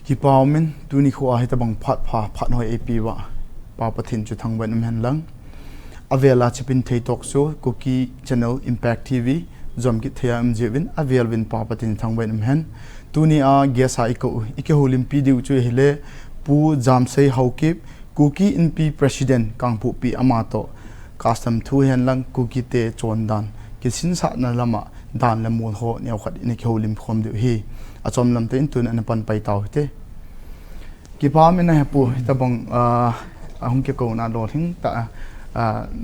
hi pawmin tuni khuwa hi tabang phat hoi ap wa pa pathin chu thangban men lang avela chipin thei talk show cookie channel impact tv zom ki thiam jewin avel win pa patin thangban men tuni a gesa ike holim pi diu chu hele pu jam sei haukip cookie in pi president kangpu pi amato custom thu hen lang cookie te chondan kisin sa na lama dan la mun ho neu khat ni ke holim khom de hi achom lam te intun an pan pai taw te ki pa me na pu tabang ahung ke ko na lo thing ta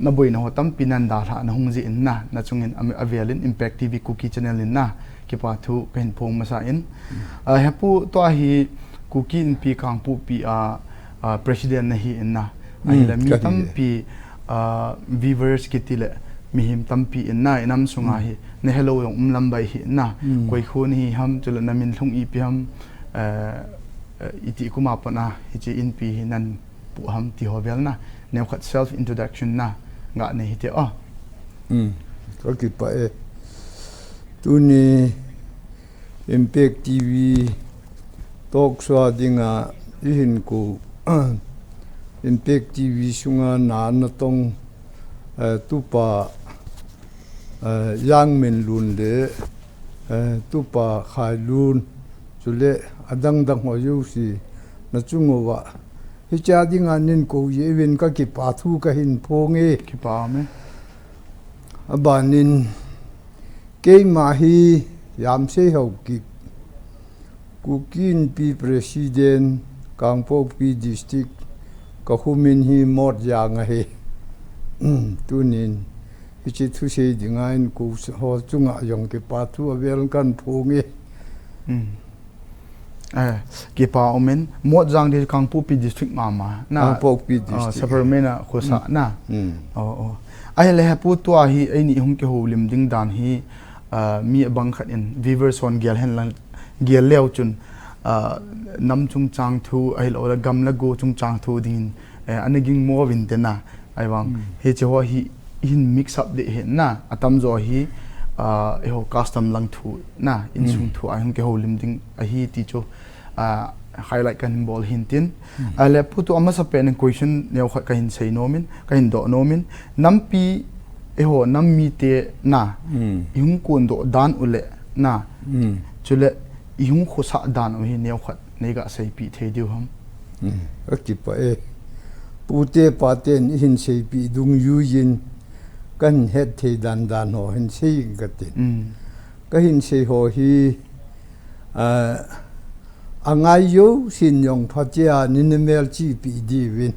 na boi na ho tam pinan da tha na hung ji in na chungin avelin impact tv cookie channel in na ki pa thu pen phom ma sa in hepu to hi cookie in pi kang pu pi president na hi in na ai la mi tam pi viewers kitile mihim tampi inna inam sunga hi ne hello yong lambai hi na koi khun hi ham chula namin thung I pi ham iti kuma pana hi chi in pi hi nan pu ham ti hovel na ne khat self introduction na nga ne hi te ko ki pa tu ni impact tv talk show dinga ihin ku impact tv sunga na tong tu pa yang min lun le tu pa khai lun chule adang dang ho yu si na chungo wa hi cha ding anin ko ye win ka ki pa thu ka hin phonge ki pa me abanin ke ma hi yam se ho ki ku kin pi president kangpo pi district ka humin hi mod yang he tunin ichi thu se dingain ku ho chunga yong ke pa thu avel kan phonge ki pa omen mod jang de kangpu pi district mama na kangpo pi district supermena khosa na ai le pu to hi ai ni hum ke holim ding dan hi mi abang khat in viewers on gel hen lang gel leo chun nam chung chang thu ai lo la gam la go chung chang thu din anaging mo win te na ai wang he che ho hi in mix up de he na atam zo hi ho custom lang thu na in sung thu ai hum ke holim ding a hi ti cho highlight kan ball hintin ale putu ama sa pen question neu khat ka hin sei nomin ka hin do nomin nampi ho nammi te na ihung kun do dan ule na chule ihung khosa dan o hi neu khat nega sei pi the diu ham akipa pute paten hin sei pi dung yu yin kan het the dan ho hin sei gatin ka hin sei ho hi angai yo sin yong phachia ninmel chi pi di win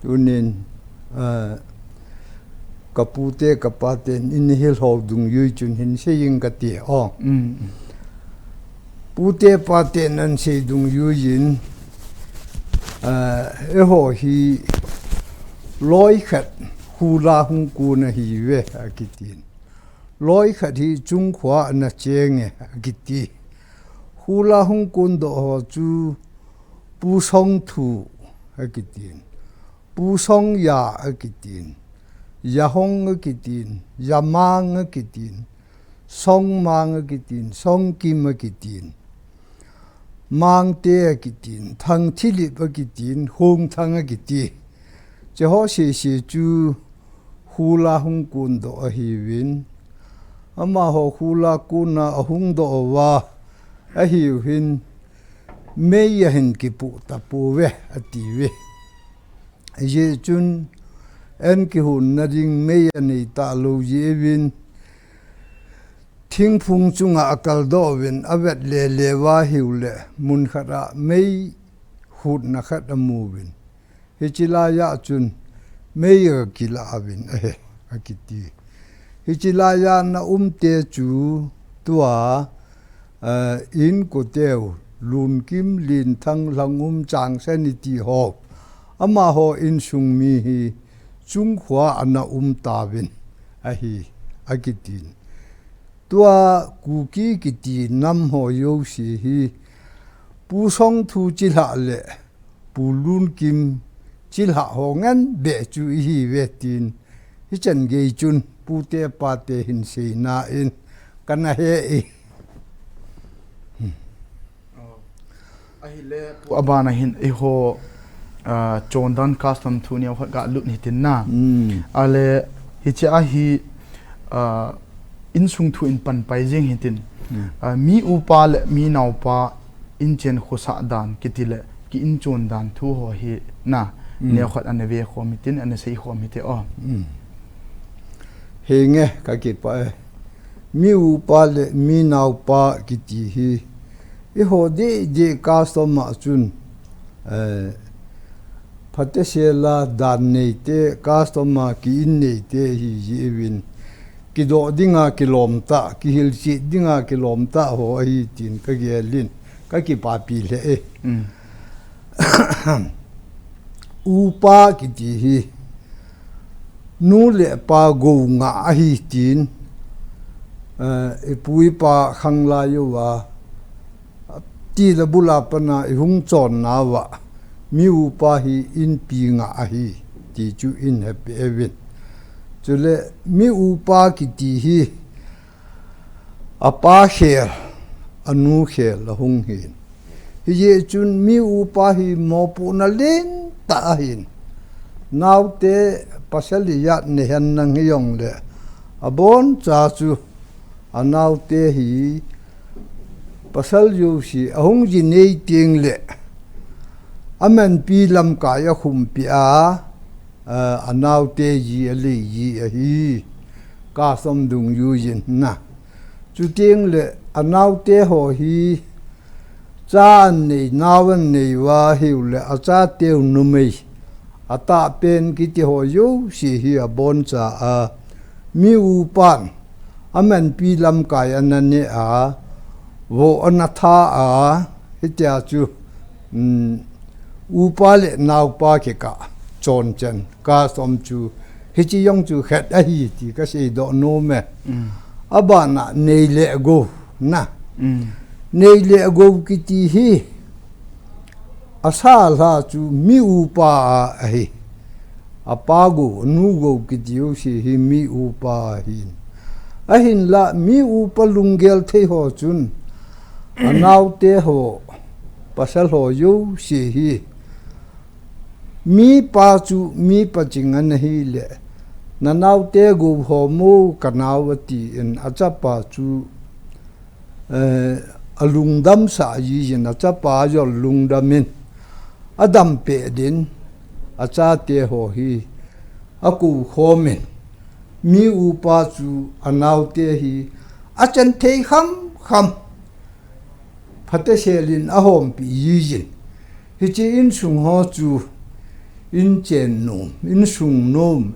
tunin kapute kapaten in hil ho dung yu chun hin sei gati pute paten an sei dung yu yin ho hi loi khat hula hung ku na hi we akitin loi khat hi chung khwa na chenge akiti hula hung kun do ho chu pu song thu akitin pu song ya akitin ya hong akitin ya mang akitin song mang akitin song kim akitin mang te akitin thang thilip akitin hong thang akiti che ho se chu hula hung kun do hi win ama ho hula kuna hung do wa a hi hin me ya hin ki pu ta pu we ati we ye chun en ki hun na ding me ya nei ta lo ye win thing phung chunga akal do win avet le wa hiule mun khara mei hut na khat amu win hichila ya chun mei kila awin akiti hichila ya na te chu tua in ko teu lun kim lin thang langum chang sanity ho ama ho in sung mi hi chung khwa ana ta win hi akitin tua kuki kiti nam ho yo si hi pu song thu chi la le pu lun kim chi la ho ngan be chu hi ve tin hi chan ge chun pu te pa te hin se na in kana he ahile abana hin eho chondan custom thu ne hot ga lut ni tin na ale hi cha hi in sung thu in pan pai jing hitin mi upa le mi nau pa in chen khosa dan kitile ki in chon dan thu ho hi na ne khat an ve kho mitin an sei kho mite o he nge ka ki pa mi upa le mi nau pa ki ti hi e ho de customer chun phate sela dan nei te customer ki in nei te hi win ki do dinga kilomta ki hil chi dinga kilomta ho hi tin ka gelin ka ki pa pi le upa ki ti hi nu le pa go nga hi tin e pui pa khang la yo wa ti la bula pana e hung chon na wa mi upa hi in pi nga hi ti chu in happy event chule mi upa ki ti hi apa khel anu khel la hung hin hi ye chun mi upa hi mo pu na len ta hin naw te pasaliya ne han nang yong le abon cha chu anaw te hi pasal yu si ahung ji nei ting le aman pi lam ka ya khum pi a anaw te ji ali ji a hi ka som dung yu yin na chu ting le anaw te ho hi cha nei nawan nei wa hi le a cha te nu mei ata pen ki ti ho yu si hi a bon cha a mi u pan aman pi lam ka ya na ne a wo anatha a hitia chu upa le naw pa ke ka chon chen ka som chu hi chi yong chu khat a hi ti ka sei do no me abana nei le go na nei le go ki ti hi asa la chu mi upa a hi apago nu go ki ti u si hi mi upa hin a hin la mi upa lungel thei ho chun anaw te ho pasal ho yu si hi mi pa chu mi pa chingan hi le nanaw te go ho mu kanawati in achapa chu alungdam sa yi yin achapa yo lungdamin adam pe din acha te ho hi aku khomen mi upa chu anaw te hi achan thei kham phate selin ahom pi yijin hi chi in sung ho chu in chen nom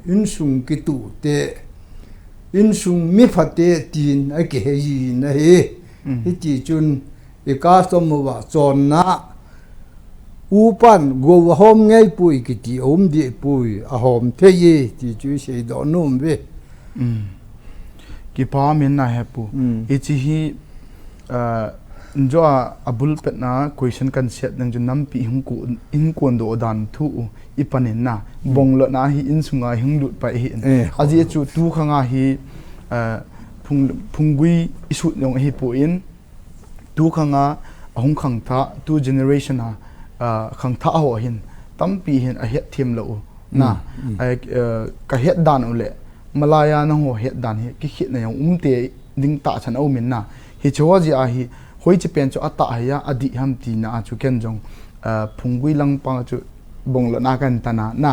in sung ki tu te in sung mi phate tin a ke yi na he hi chi chun e ka som wa chon na upan go hom ngai pui ki ti om di pui ahom the yi ti chu sei do nom ve ki pa min na hepu ichi hi njoa abul pet na question kan set nang ju nam pi hung ku in kon do dan thu ipanin na bonglo na hi in sunga hing lut pa hi aji chu tu khanga hi phungui isu nong hi po in tu khanga ahung khang tha tu generation a khang tha ho hin tampi hin a het thim lo na ka het dan ule malaya na ho het dan hi ki khit na yong umte ding ta chan au min na hi choji a hi hoi chi pen chu ata ya adi ham ti na chu ken jong phungui lang pa chu bonglo na kan tana na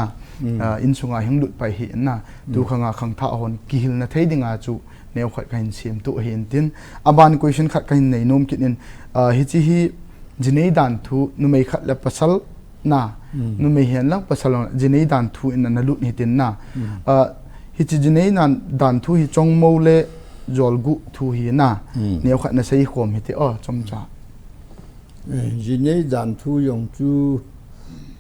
in sunga hing lut pai hi na tu khanga khang tha hon ki hil na thei dinga chu neu khat kain sim tu hin tin aban question khat kain nei nom kinin hi chi hi jinei dan thu nu mei khat la pasal na nu mei hian lang pasal jinei dan thu in na lut ni tin na hi chi jinei nan dan thu hi chong mo le jolgu thu hi na neu khat na sei khom hi te chom cha jinei dan thu yong chu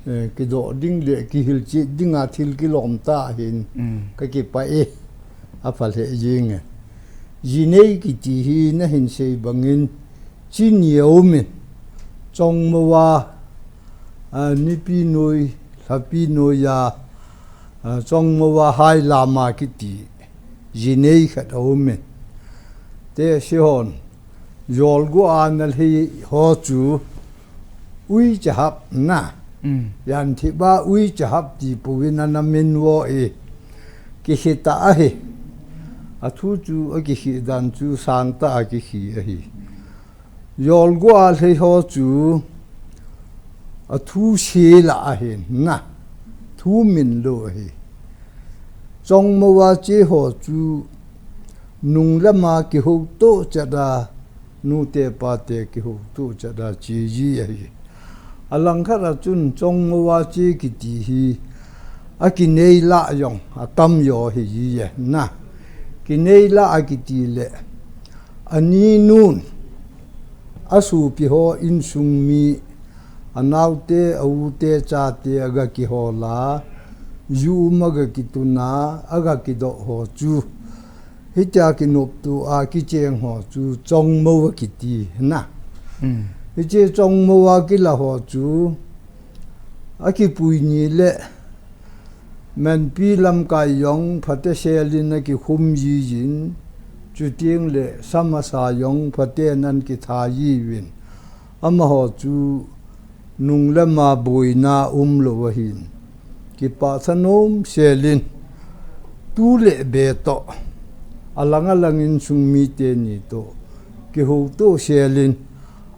cái độ đinh lệ cái hiệu chị đinh à thil cái lom ta hiện cái pa e à phải hệ gì nghe gì này cái chỉ hi nó hình xây bằng in chỉ nhiều mình trong mùa ni pi nuôi là pi nuôi ya trong mùa hai làm mà cái tí gì này cái đó mình thế sẽ hòn rồi go an là hi ho chú ui cha hấp na yan thi ba ui cha hấp ti puin anamin wo e ki hita a hi a thu chu a ki hi dan chu sang ta a ki hi a hi yol gwa le ho chu a thu she la a hi na thu min lo hi trong mo wa che ho chu nung lama ki ho to cha da nu te pa te ki ho to cha da chi ji a hi alang khara chun trong mo wa che ki ti hi a ki nei la yong a tam yo hi ji ye na ki nei la a ki ti le ani nun asu pi ho in sung mi anaw te au te cha te aga ki ho la yu ma ga ki tu na aga ki do ho chu hi cha ki nop tu a ki cheng ho chu chong mo wa ki ti na hi che chong mo wa ki la ho chu a ki pui ni le men pi lam ka yong phate selin ki khum yi yin chu tieng le samasa yong phate nan ki tha yi win ama ho chu nung lama boina lo wa hin ki pa sanom selin tu le be to alang in sung mi te ni to ki ho to selin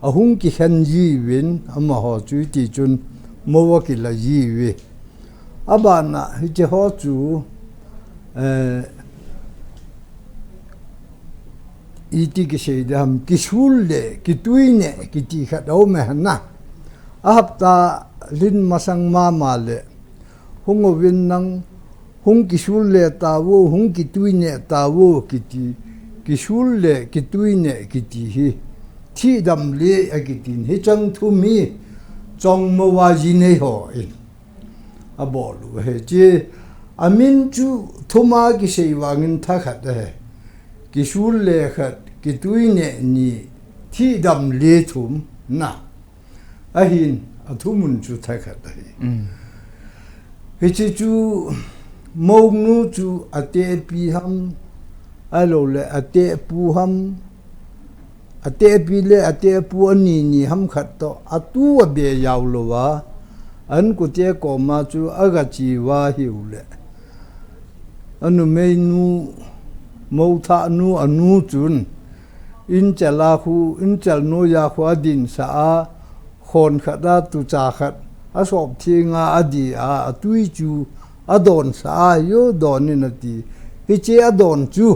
ahung ki khan yi win ama ho chu ti chun mo wa ki la yi we abana hi che ho chu iti ki sheidam ki shulle ki tuine ki ti kha do me na ahapta lin masang ma ma le hung win nang hung ki shulle ta wo hung ki tuine ta wo ki ti ki shulle ki tuine ki ti hi thi dam le a ki tin hi chang thu mi chong mo wa ji nei ho in a bol he che amin chu thuma ki sei wangin tha khat he ki shul le khat ki tuine ni thi dam le thum na a hin a thumun chu tha khat he che chu mong nu chu ate pi ham alo le ate pu ham ate pi le ate pu ani ni ham khat to atu a be yaw lo wa an ku te ko ma chu aga chi wa hiu le anu me nu mo tha nu anu chun in chala khu in chal no ya khwa din sa a khon khada tu cha khat a sop thi nga adi a tui chu adon sa yo don ni na ti hi che adon chu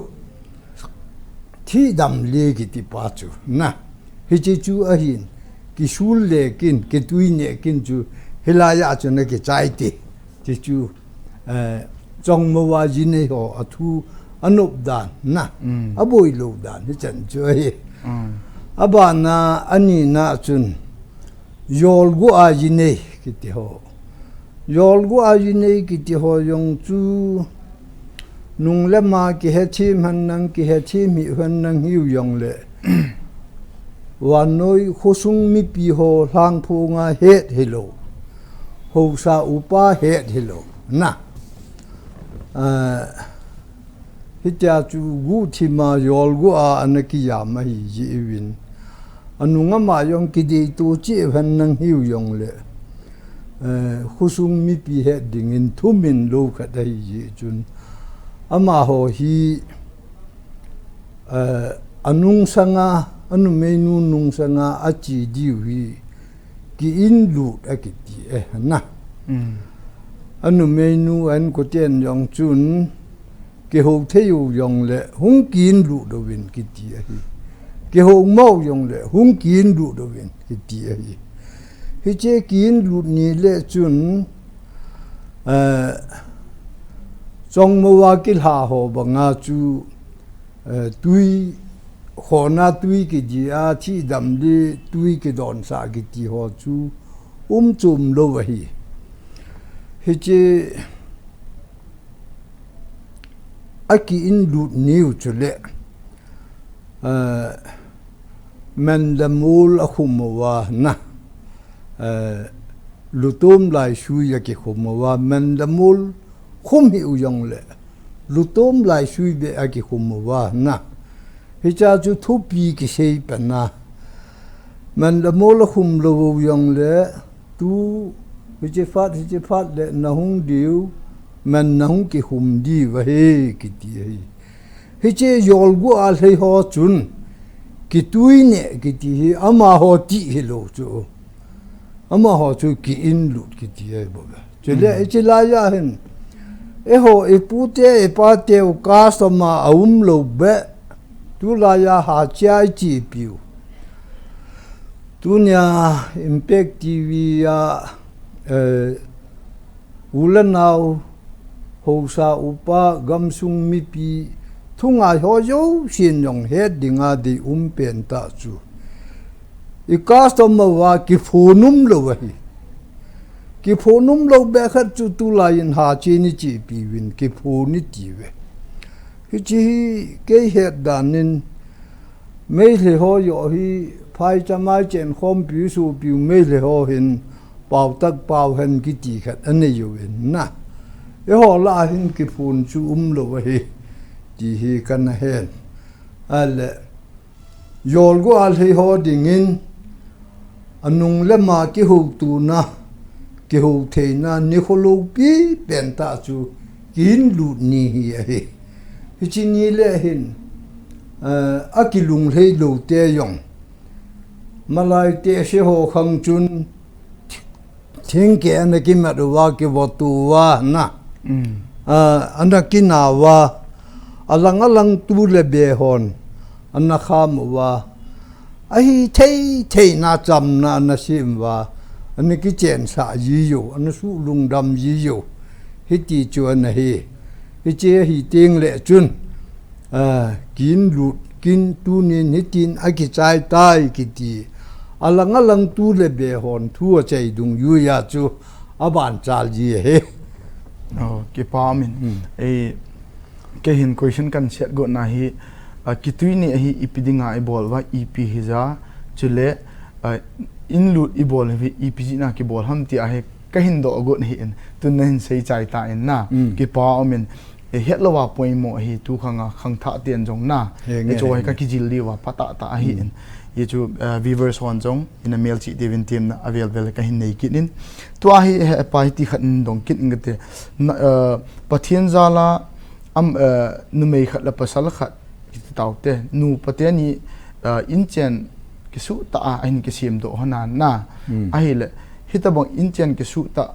thi dam le ki ti pa chu na hi che chu a hin ki shul le kin ki tui ne kin chu hilaya chu ne ki chai ti ti chu chong mo wa ji ne ho a thu anup dan na aboi lo dan hi chan chu hi abana ani na chun yol gu a ji ne ki ti ho yol gu a ji ne ki ti ho yong chu nung le ma ki he chim han nang ki he chim mi han nang hiu yong le wan noi khosung mi pi ho hlang phu nga het hilo ho sa upa het hilo na hita chu gu thi ma yol gu a anaki ya ma hi ji win anunga ma yong ki de tu chi han nang hiu yong le khosung mi pi het ding in thumin lo kha dai ji chun ama ho hi anung sanga anu menu nung sanga achi diwi ki in lu akiti na anu menu an ko ten yong chun ki ho theu yong le hung kin lu do win ki ti hi ki ho mau yong le hung kin lu do win ki ti hi hi che kin lu ni le chun chong mo wa ki ha ho ba nga chu tui ho na tui ki ji a chi dam li tui ki don sa ki ti ho chu chum lo wa hi hi che aki in lu niu chu le man la mul a khum wa na lu tum lai shu ya ki khum wa man la mul khum hi u yong le lu tum lai shu be a ki khum wa na hi cha chu thu pi ki sei pa na mình là mua là khum lâu dòng lệ tu hi phát lệ na hung điu mình na hung ki khum đi vậy cái gì hi chế yol gu al hay ho chun ki tui ne ki ti ama ho ti hi lo chu ama ho chu ki in lut ki ti ai bo che le che la ya hen e ho e pu te e pa te o ka so ma lo be tu la ya ha cha chi piu tu nya impact tv ya ulanau ho sa upa gamsung mi pi thunga ho yo sin yong he dinga di pen ta chu I customer wa ki phonum lo wa hi ki phonum lo be khat chu tu la in ha chi ni chi pi win ki phoni ti we hi chi ke he danin me le ho yo hi phai cha mai chen khom pi su pi me le ho hin pau tak pau hen ki ti khat ane yo win na e ho la hin ki phon chu lo wa hi ti hi kan hen al yol go al hi ho dingin anung le ma ki hu tu na ki hu the na ni kholo pi pen ta chu kin lu ni hi hi chi ni le hin a ki lung le lo te yong malai te she ho khang chun thing ke an ki ma do wa ki bo tu wa na ana ki na wa alang tu le be hon anna kham wa ai thei na cham na na sim wa anh ki chen sa yi yo anh su lung dam yi yo hi ti chuan na hi che hi ting le chun kin lut kin tu nin hi tin a ki chai tai ki ti alang tu le be hon thu chai dung yu ya chu aban chal ji he ki pa min e ke hin question kan set go na hi ki tui ni hi ipidinga e bol wa ep hi za chule in lut i bol hi epg na ki bol ham ti a he ka hin do go ni in tun nen sei chai ta in na ki pa amin e het lo wa poi mo hi tu khanga khang tha tian jong na e choi ka ki jil li wa pata ta hi in ye chu viewers hon jong in a mail chi devin team na available ka hin nei kinin tu a hi pa ti khan dong kit ngate pathian zala am nu mei khat la pasal khat taute nu pateni inchen ki su ta ain ki sim do hana na a hi le hitabang inchen ki su ta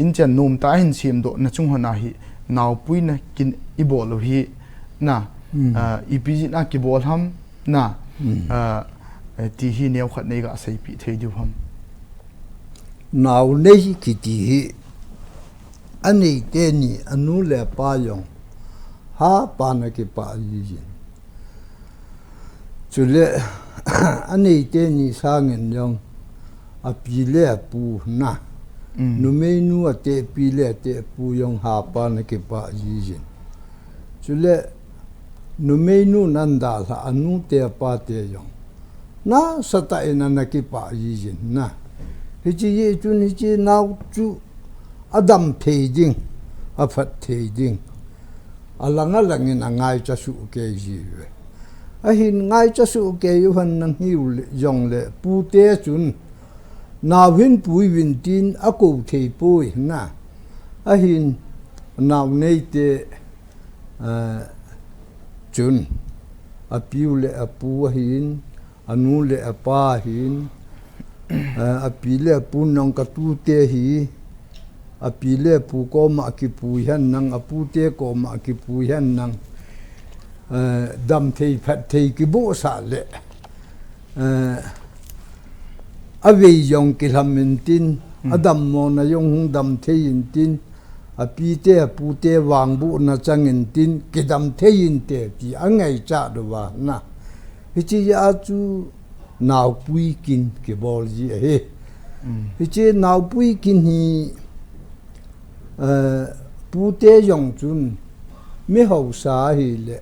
inchen num ta hin sim do na chung hana hi naw pui na kin ibol hi na epg na ki bol ham na ti hi neu khat nei ga sei pi thei du ham naw nei ki ti hi ani te ni anu le pa yong ha pa na ki pa yi jin chule ani te ni sangen yong a pi le pu na nu me nu a te pi le te pu yong ha pa na ki pa yi jin chule nu me nu nan da la anu te pa te yong na sata ina na ki pa yi jin na hi chi ye chu ni chi nau chu adam thei ding a phat thei ding alang in angai cha su ke ji we a hin ngai cha su ke yu han nang hiu le yong le pu te chun na win pui win tin a ko thei pui na a hin naw nei te chun a piu le a pu hin anu le a pa hin a pi le pu nong ka tu te hi a pi le pu ko ma ki pu hian nang a pu te ko ma ki pu hian nang dam thei phat thei ki bo sa le a ve yong ki lam min tin a dam mo na yong hung dam thei in tin a pi te a pu te wang bu na chang in tin ki dam thei in te pi a ngai cha do wa na hi chi ya chu naw pui kin ki bol ji he hi chi naw pui kin hi pu te yong chun mi ho sa hi le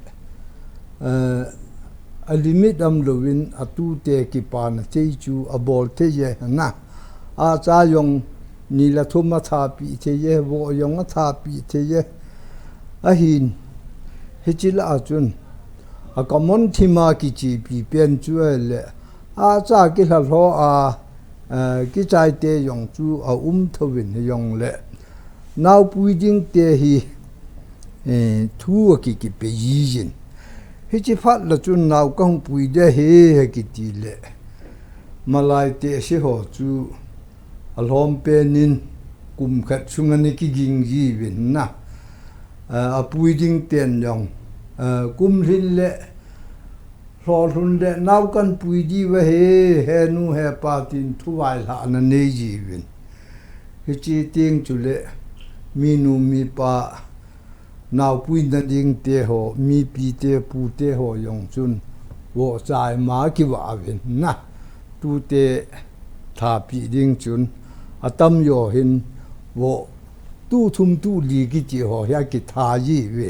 a limit am lovin a tu te ki pa na te chu a bol te ye na a cha yong ni la thuma tha pi te ye bo yong a tha pi te ye a hin hi chi la chun a common thima ki chi pi pen chu le cha ki la lo ki chai te yong chu thawin yong le now pui ding te hi thu ki pe yin hi chi phat la chu now kong pui de he ki ti le malai te si ho chu alhom pe nin kum khat chungani ki ging ji win na a pui ding ten yong kum rin le lo hun de now kan pui di wa he nu he pa tin thu wai la na nei ji win hi chi ting chu le mi nu mi pa now pui na ding te ho mi pi te pu te ho yong chun wo chai ma ki wa win na tu te tha pi ding chun atam yo hin wo tu thum tu li ki chi ho ya ki tha yi we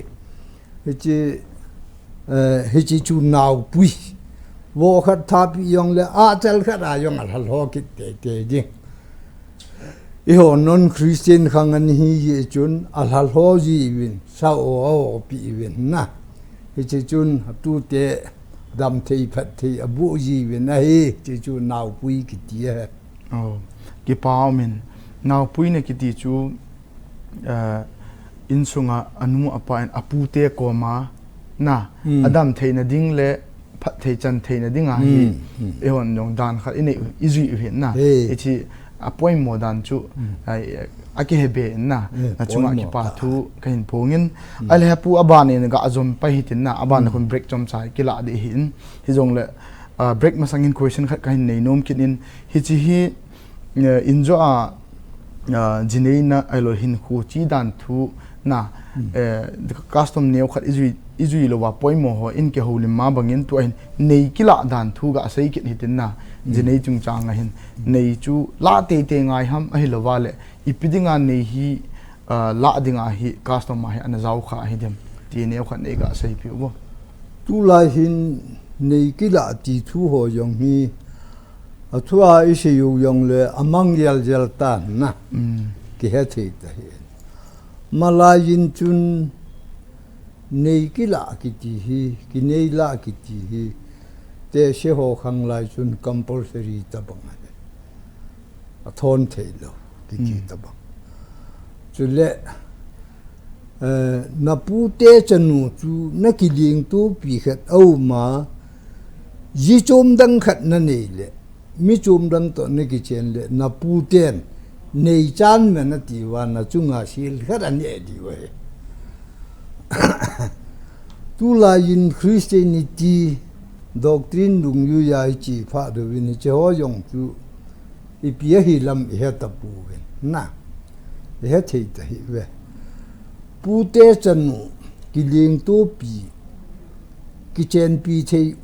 hi chi chu now pui wo khat tha pi yong le a chal khat a yong al ho ki te ding i ho non Christian khang an hi ye chun al ho ji win sa o pi win na hi chi chun tu te dam thei phat thei abu ji win na hi chi chu now pui ki ti he ki pau min now pui ne ki ti chu in sunga anu apa en apu te ko ma na adam thei na ding le phat thei chan thei na ding a hi e hon yong dan khat ine izui hin na e chi apoi mo dan chu aki hebe na na chunga ki pa thu kain pongin ale hapu abane ga azom pa hitin na aban kon break chom chai kila de hin hi jong le break masangin question khat kain nei nom kinin hi chi hi injo a jinei na alo hin khu chi dan thu na custom neu khat izui lo wa poimo ho in ke holim ma bangin tu in nei kila dan thu ga sei kit hitin na jinei chung chang hin nei chu la te ngai ham a hi lo wa le ipidinga nei hi la dinga hi custom ma hi an zau kha hi dem ti neu khat nei ga sei pi bo tu lai hin nei kila ti thu ho yong hi athua ise yu yong le amang yal ta na ki he thei ta hi malayin chun nei kila ki ti hi ki nei la ki ti hi te she ho khang lai chun compulsory ta bang a thon thei lo ki ki ta bang chu le na pu te chanu chu na ki ling tu pi khat au ma yi chom dang khat na nei le mi chum dang to ne ki chen le na pu ten nei chan me na ti wa na chunga sil khat an e di we tu la in Christianity doctrine dung yu ya chi pha do win che ho yong chu i pia hi lam he ta pu wen na he thei ta hi we pu te chanu ki ling tu pi ki chen pi thei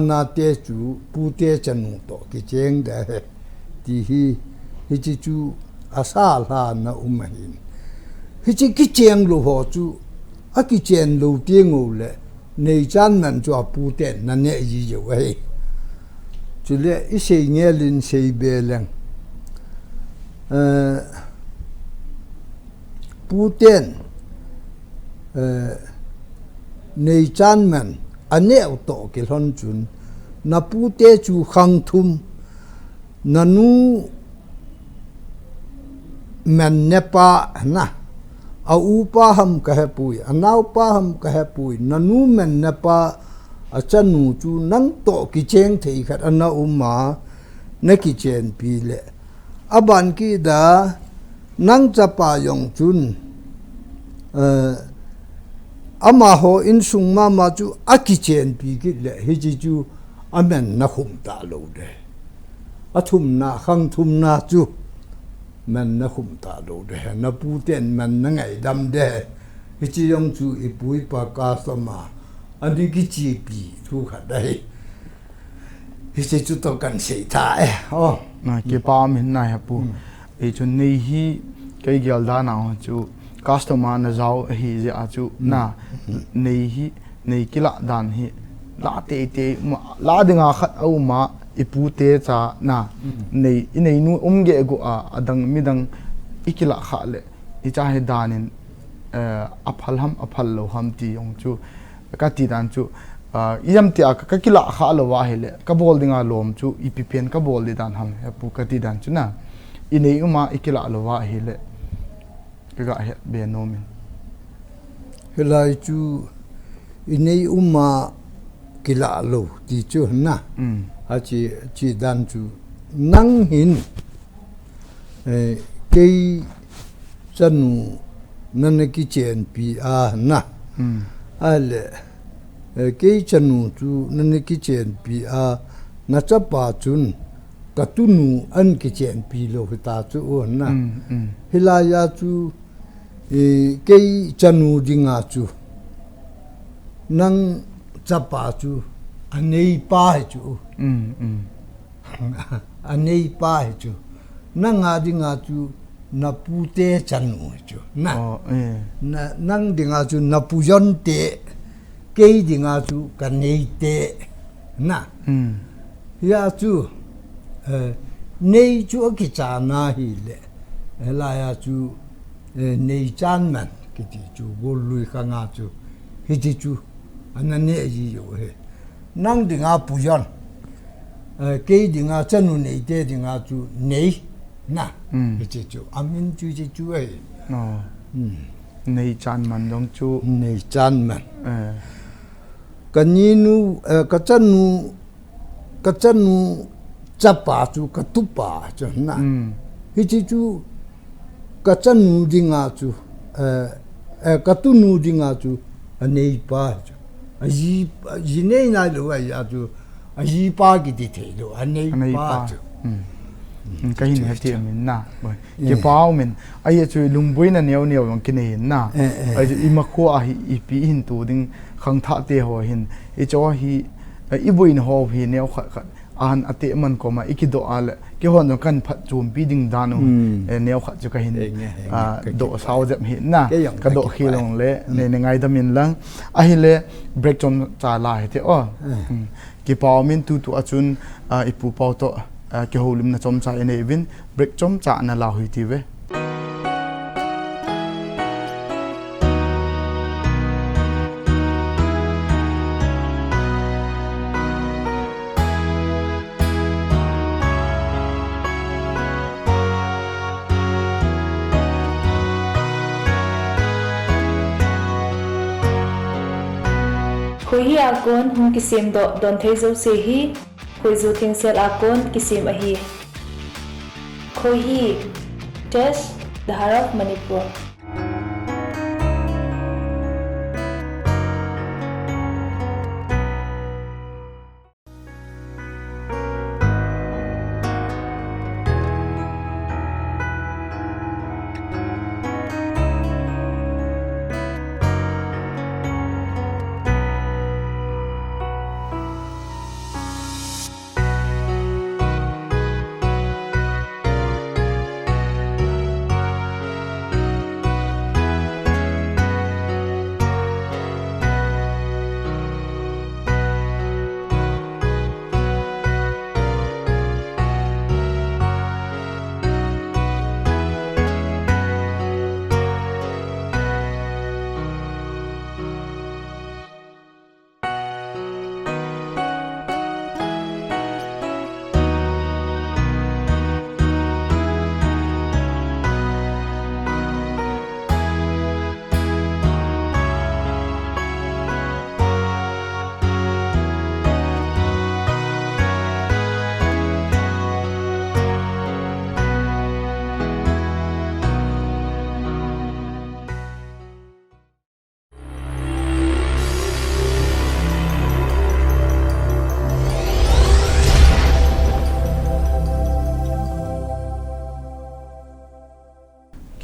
na te chu pu te chanu to ki cheng da he ti hi chi chu asa la na hin hi chi ki cheng lo ho chu a ki chen lo tie ngo le nei chan nan chu pu te na ne yi je we chu le i sei nge lin sei be leng pu ten nei chan man ane to ke lon chun na pu te chu khang thum nanu men ne pa na a u pa ham ka he pui a nau pa ham ka he pui nanu men ne pa a chanu chu nang to ki cheng thei khat ana ma na ki chen pi le aban ki da nang cha pa yong chun ama ho in sung ma chu a ki chen pi ki le hi ji chu amen na khum ta lo de a thum na khang thum na chu man na khum ta lo de na pu ten man na ngai dam de hi chi yong chu i pui pa ka sama ani ki chi pi thu kha dai hi chi chu to kan sei tha na ke pa min na ha pu e chu nei hi kai gyal da na chu customer na zau hi je a chu na nei hi nei kila dan hi la te la dinga khat au ma ipu te cha na nei inei nu ge go adang midang ikila kha le i cha he danin aphal lo ham ti yong chu ka ti dan chu yam tia ka kila kha lo wa hele ka bol dinga lom chu ipipen ka bol di dan ham pu ka ti dan chu na inei uma ikila lo wa hele ka ga he be no min helai chu inei uma kila lo ti chu na a chi dan chu nang hin cái chân nên cái chuyện bị na ale cái chân chu nên cái chuyện bị na chấp ba chun cả tu nu ăn cái chuyện bị lo ta chu na hilaya chu cái chân dinga chu nang chấp ba chu anei pa chu anei pa chu nang dinga chu na pute chanu chu na nang dinga chu na pujon te ke dinga chu kanei te na ya chu nei chu ki cha na hi le la ya chu nei chan man ki ti chu bol lui ka nga chu hi ti chu anane ji yo he nang dinga pujon ke dinga chanu nei te dinga chu nei na cái chú amin chú ấy nei chan man dong chu nei chan man cái nu cái chân nu chắp ba chú cái tu ba chú na cái chú cái chân nu đi ngã chú cái tu nu đi ngã chú nei ba chú gì nei na lo ai chú gì ba cái gì thế lo nei ba chú cái hình hết tiền mình na, cái bao mình, ai chơi lùng bui na nhiều nhiều bằng cái này na, ai chơi im khoa hi ipi hin tu ding khang thạ tê ho hin, ai cho hi ibui na ho hi nhiều khát an ate man ko ma ikido al cái hòn nó cần phát chùm pi ding danu, nhiều khát cho cái hình độ sao dẹp hin na, cái độ khi lòng lệ nên ngay đó mình lăng, ai lệ break trong trả lại thế cái bao mình tu achun ipu bao to cái hồ lim na chom cha ene vin break chom cha na la hui ti ve khoi hi akon hum kisim do don thei zo se hi khoi zu thing sel akon kisim a hi khoi hi test Dhara of Manipur.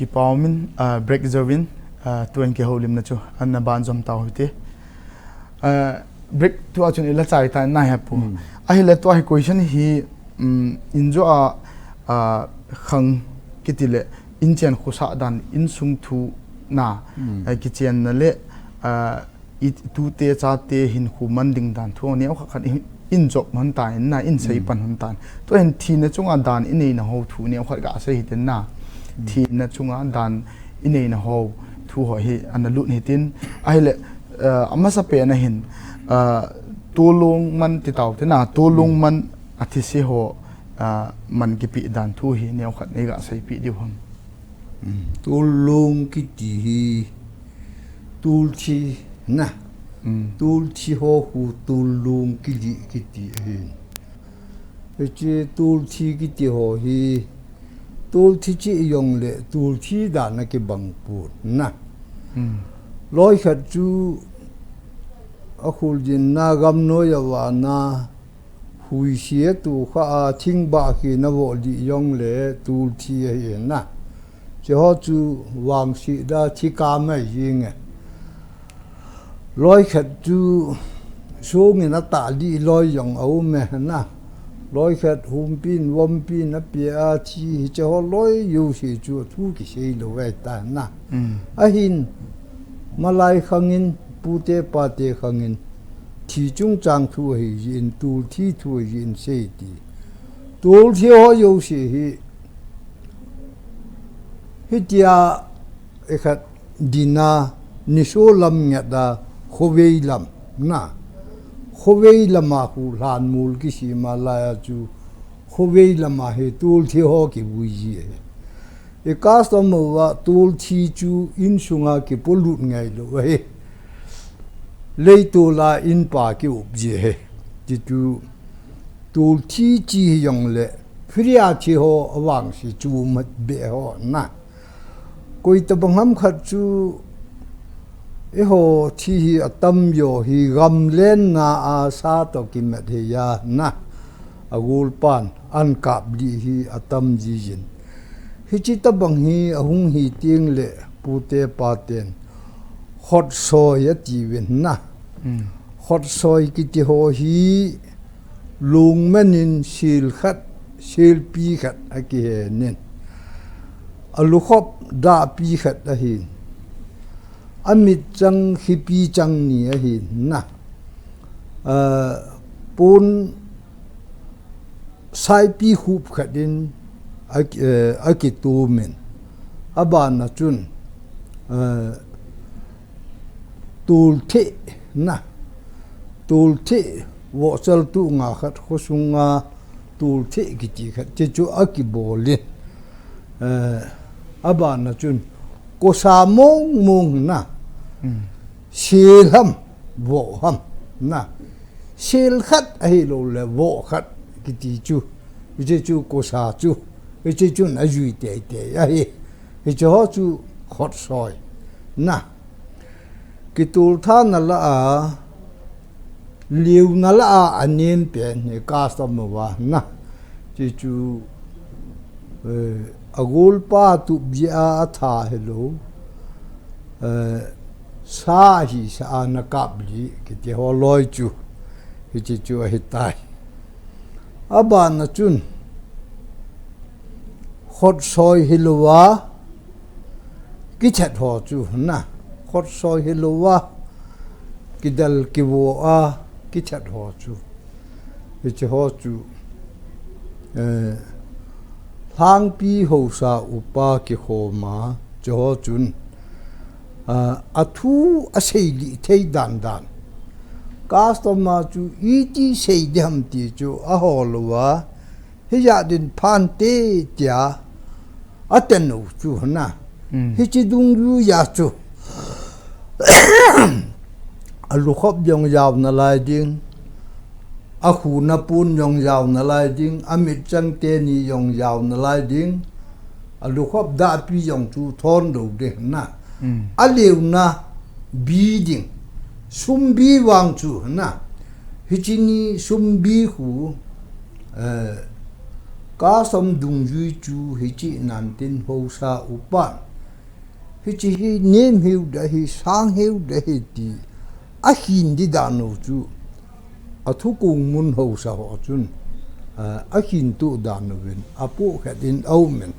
ki paumin break zovin tuen ke holim na chu an na ban zom taw hite break tu achun ila chai ta na ha pu a hi le to hi question hi injo a khang kitile inchen khusa dan in sung thu na kitchen na le tu te cha te hin khu man ding dan thu ne khan in job man ta na in sei pan hun tan to en thi na chunga dan in nei na ho thu ne khat ga sei hiten na thi na chunga dan in nei na ho thu ho hi an lut ni tin ai le ama sa pe na hin tu lung man ti tau te na tu lung man athi si ho man ki pi dan thu hi neu khat nei ga sai pi di hom tu lung ki ti hi tu chi na tu chi ho hu tu lung ki ti hi che tu chi ki ti ho hi tu chi chi yong le tu chi da na ki bang pu na loi khat chu a khul jin na gam no ya wa na hui xie tu kha thing ba khi na wo li yong le tu chi hi na che ho chu wang si da thi ka ma ying loi khat chu so nge na ta li loi yong au me na loi khat hum pin wom pin na pia chi che ho loi yu si chu thu ki sei lo wai ta na a hin malai khangin pute pate khangin thi chung chang thu hi yin tu thi thu yin sei ti tu thi ho yu si hi tia e khat dina ni so lam nya da khowei lam na khowei lama hu lan mul ki si malaya chu khowei lama he tul thi ho ki bui ji e custom wa tul thi chu in sunga ki polut ngai lo he lei tu la in pa ki up ji he ti tu tul thi chi yong le phria chi ho awang si chu mat be ho na koi ta bangam khat chu e ho thi hi atam yo hi gam len na a sa to ki met he ya na agul pan an kap li hi atam ji jin hi chi ta bang hi ahung hi ting le pute pa ten hot so ya ti wen na hot soi ki ti ho hi lung manin sil khat sil pi khat a ki he nen alu khop da pi khat a hi amit chang hi pi chang ni a hi na pun sai pi khup khatin a ki tu men aban na chun tul the na tul the wo chal tu nga khat khosunga tul the ki ti khat che chu a ki bolin aban na chun ko sa mong mong na sil ham wo ham na sil khat a hi lo le wo khat ki ti chu che chu ko sa chu che chu na yui te a hi che ho chu khot soi na ki tul tha na la a liu na la a anin pe ni ka som wa na che chu agul pa tu bia tha hello sa hi sa na kapli ki te ho loi chu hi chi chu hi tai aba na chun hot soi hilwa ki chat ho chu na hot soi hilwa ki dal ki wo a ki chat ho chu hi chi ho chu thang pi ho sa upa ki ho ma cho chun a thu a sei li thei dan dan customer chu i ti sei dam ti chu a ho lo wa hi ya din phan te tia a ten no chu na hi chi dung yu ya chu a lu khop yong yaw na lai ding a khu na pun yong yaw na lai ding a mit chang te ni yong yaw na lai ding a lu khop da pi yong chu thon do de na a liu na bi ding sum bi wang chu na hi chi ni sum bi khu ka som dung yu chu hi chi nan tin ho sa upan hi chi hi nem hiu da hi sang hiu da hi ti a hin di da no chu a thu kung mun ho sa ho chun a hin tu da no wen a pu kha din au men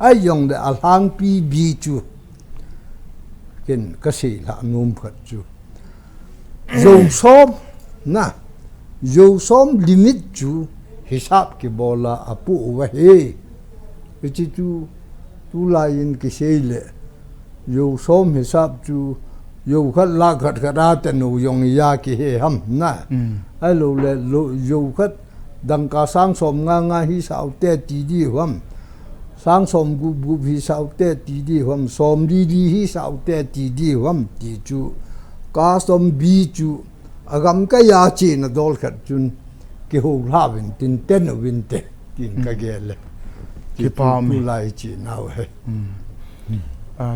a yong de a lang pi bi chu ken ka sei la ngum khat chu zo som na zo som limit chu hisab ki bola apu wa he chi tu la in ki sei le zo som hisab chu dù khát la khát ra tên nụ dùng ya kì hệ hâm na ai lù lệ dù khát đằng cả sáng sớm nga hi sao tê tí đi hâm sáng sớm gu hi sao tê tí đi hâm sớm đi hi sao tê tí đi hâm tí chú cá sớm bi chú agam cái ya chi na đôi khát chun cái hồ la vin tin tên ở vin tê tin cái ghê lệ cái bao mi lại chi nào hết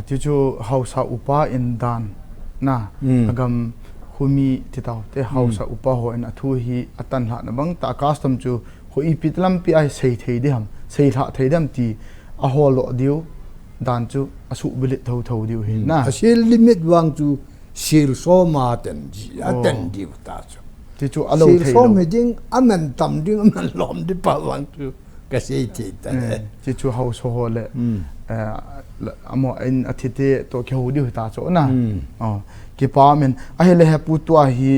chú chú hậu sa upa in dan na agam humi ti tau te hậu sa upa ho in athu hi atan hla na bang ta custom chu ho ipitlam pi ai sei thei de ham sei tha thei dam ti a holo diu dan chu asu bilit tho diu hi na asil limit wang chu sil so ma ten ji aten diu ta chu ti chu alo sil thei so lo me ding aman tam ding aman lom di pa wang chu ka sei ti ta ti chu hau so ho le amo in athite to ke ho diu ta chu na ki pa men a hele ha pu tu a hi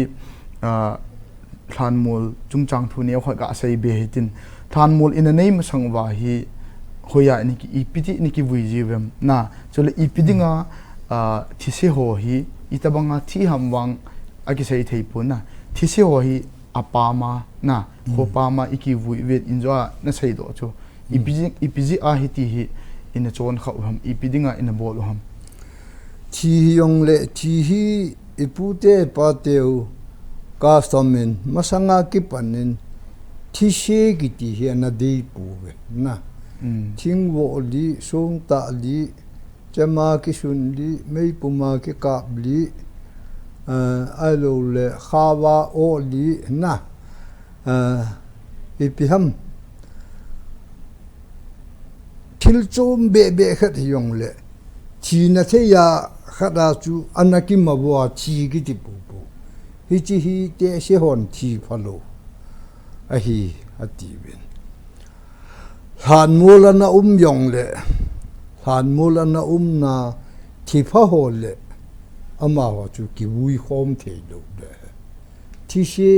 than mul chungchang thu ne khoi ga sei be hitin than mul in a name sangwa hi hoya ni ki ipiti ni ki vui jivem na chole ipidinga thise ho hi itabanga thi hamwang aki sei thei pu na thise ho hi apama na khopama iki vui vet injo na sei do chu ipiji a hi ti hi in a chon khau ham ipidinga in a bol ham chi yong le chi hi ipute pa teu customen masanga ki panin thi she ki ti hi na dei pu ve na thing wo li song ta li chama ki sun li mei puma ki ka li alo le khawa o li na ipiham thil chom be khat yong le chi na the ya khada chu anaki mabwa chi ki ti pu pu hi chi hi te she hon chi phalo a hi ati ben han mulana yong le han mulana na thi pha ho le ama wa chu ki bui khom the do de thi she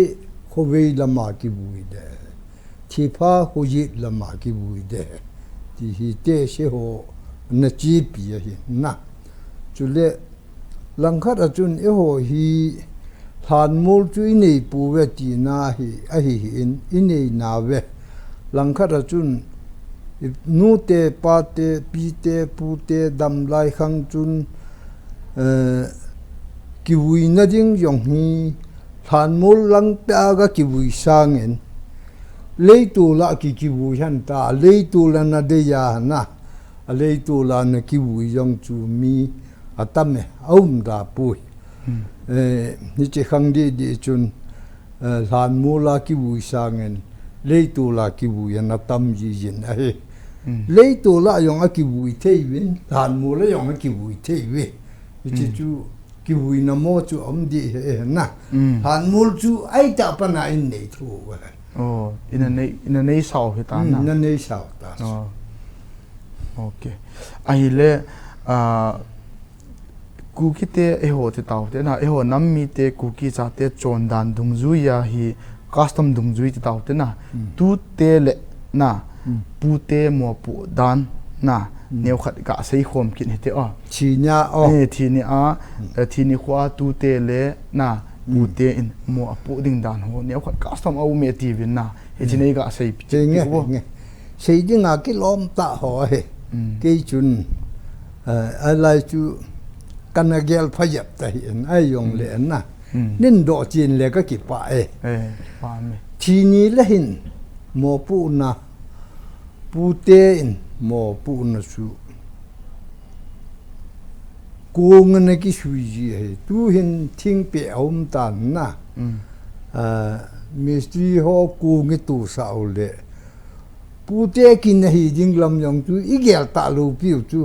kho vei lama ki bui de thi pha ho yi lama ki bui de ti hi te she ho na chi pi hi na chu le lang khat a chun e ho hi han mul chu nei pu ve ti na hi a hi in nei na ve lang khat a chun nu te pa te pi te pu te dam lai khang chun ki wi na ding yong hi han mul lang ta ga ki wi sang en lei tu la ki wi han ta lei tu la na de ya na a lei tu la na ki wi yong chu mi atame aum da pui ni che khang di chun han mula ki wi sang en lei tu la ki wi na tam ji jin a he lei tu la yong a ki wi thei win han mula yong a ki wi thei we chi chu ki wi na mo chu om di he na han mul chu ai ta pa na in nei thu wa in a nei sao he ta na nei sao ta okay ai le cookie te e ho te tau te na e ho nam mi te cookie cha te chon dan dung zu ya hi custom dung zu te tau te na tu te le na pu te mo pu dan na neu khat ka sei khom kin he te a chi nya o thi ni khwa tu te le na pu te in mo pu ding dan ho neu khat custom au me ti vin na he chi nei ga sei che nge sei ding a ki lom ta ho he ke chun a lai chu kan a gel phayap ta hi ai yong le na nin do chin le ka ki pa pa me thi ni la hin mo pu na pu te in mo pu na su ko ngane ki sui ji he tu hin thing pe om tan na mystery ho ko nge tu sa le pu te kin hi jing lam yong tu i gel ta lu piu chu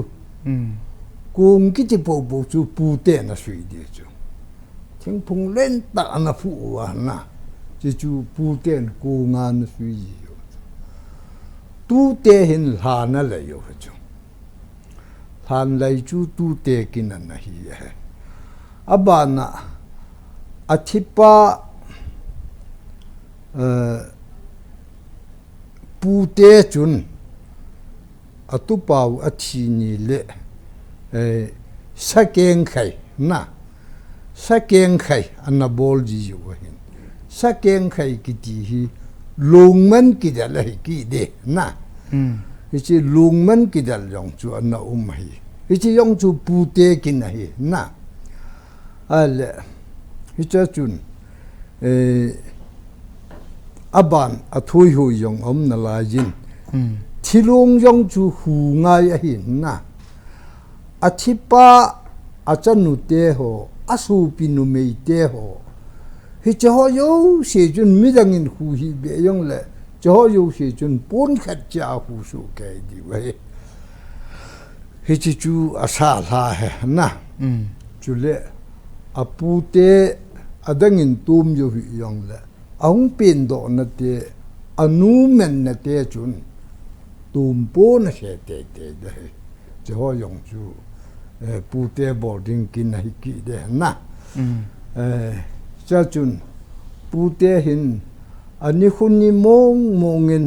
cùng cái bộ bộ chú bù tên là suy đi chú, tiếng phùng lên tạ là phụ à na, chỉ chú bù tên cùng ngàn suy gì, tu tên hình hàn là lấy rồi chú, hàn lấy chú tu tên cái này hi है, अब ना अथिपा bù tên chun, atupaw athini le sa keng khai na sa keng khai anna bol ji yu hin sa keng khai ki ti hi lungman ki da lai ki de na ichi lungman ki dal yong chu anna hi ichi yong chu pu te ki na hi na al hicha chun aban athui hu yong na la jin thilung yong chu hu ngai a hin na athipa achanu te ho asu pinu mei te ho hi cho yo se chun midangin hu hi be yong le cho yo se chun pon khat cha hu su ke di we hi chi chu asa la he na chu le apu te adangin tum yo hi yong le ong pin do na te anu men na te chun tum pon se te te de cho yong chu pu te boarding kin hi ki de na cha chun pu te hin ani khuni mongin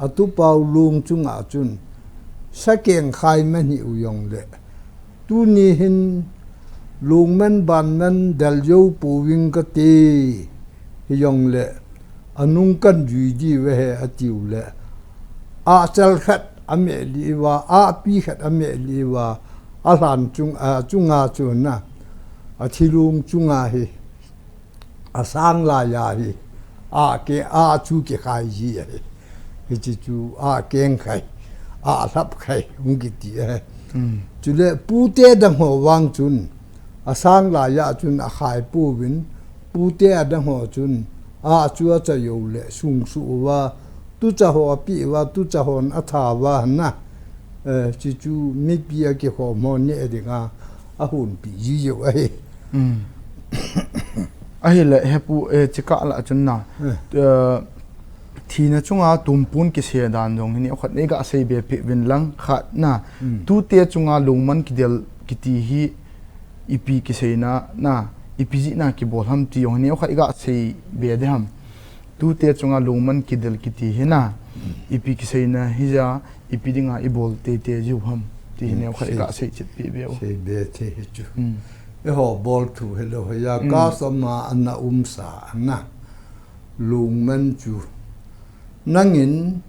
atu pau lung chunga chun sakeng khai man hi uyong le tu ni hin lungman ban nan dal yo pu wing ka te yong le anung kan ju di we atiu le a chal khat ame li wa a pi khat ame li wa a lan chunga chun na a thilung chunga hi a sang la ya hi a ke a chu ke khai ji hi chi chu a keng khai a lap khai ung ki ti chu le pu te dang ho wang chun a sang la ya chun a khai pu win pu te dang ho chun a chu cha yo le sung su wa tu cha ho pi wa tu cha hon a tha wa na chi chu mi pi a ke ho mo ne de nga a hun pi ji yo ai le hepu chika la chun na thina chunga tumpun ki se dan dong ni khat ne ga sei be win lang khat na tu te chunga lungman ki del ki ti hi ipi ki sei na ipi ji na ki bol ham ti yong ni khat ga sei be de ham tu te chunga lungman ki del ki ti hi na ipi ki sei na hi ja ipi dinga i bol te ju ham ti ne khat ga sei chit pi be sei be te chu ho bol tu hello ya ka sama anna sa na lungman chu nangin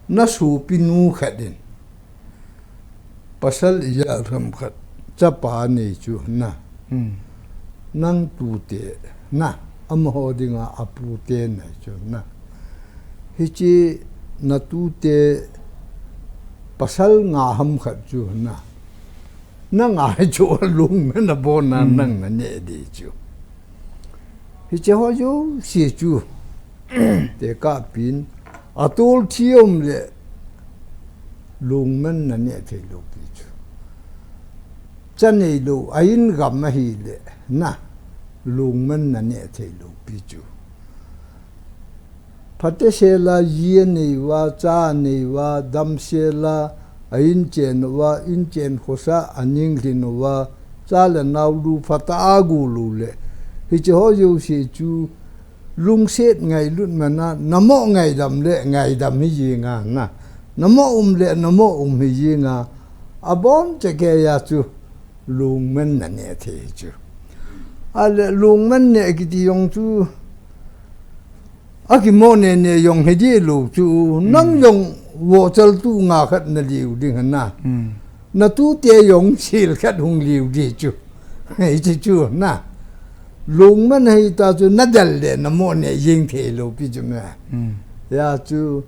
na su pinu khadin pasal ya ram khat chapa ne chu na nang tu te na am ho dinga apu te na chu na hichi na tu te pasal nga ham khat chu na nga chu lung na bon na nang na ne di chu hichi ho yo si chu te ka pin atul thiom le lungman na ne the lo pi chu chanei lo ain gam ma hi le na lungman na ne the lo pi chu phate se la ye nei wa cha nei wa dam se la ain chen wa in chen khosa aning lin wa cha la naw lu phata agu lu le hi cho yo si chu lung set ngai lut mana namo ngai dam le ngai dam hi nga na namo le namo hi nga abon che ke ya chu lung men na ne the chu al lung men ne ki ti yong chu aki mo ne yong he di lu chu nang yong wo chal tu nga khat na liu ding na na tu te yong sil khat hung liu di chu hei chi chu na lung man hay ta chu na dal le na mo ne ying the lo pi chu ma ya chu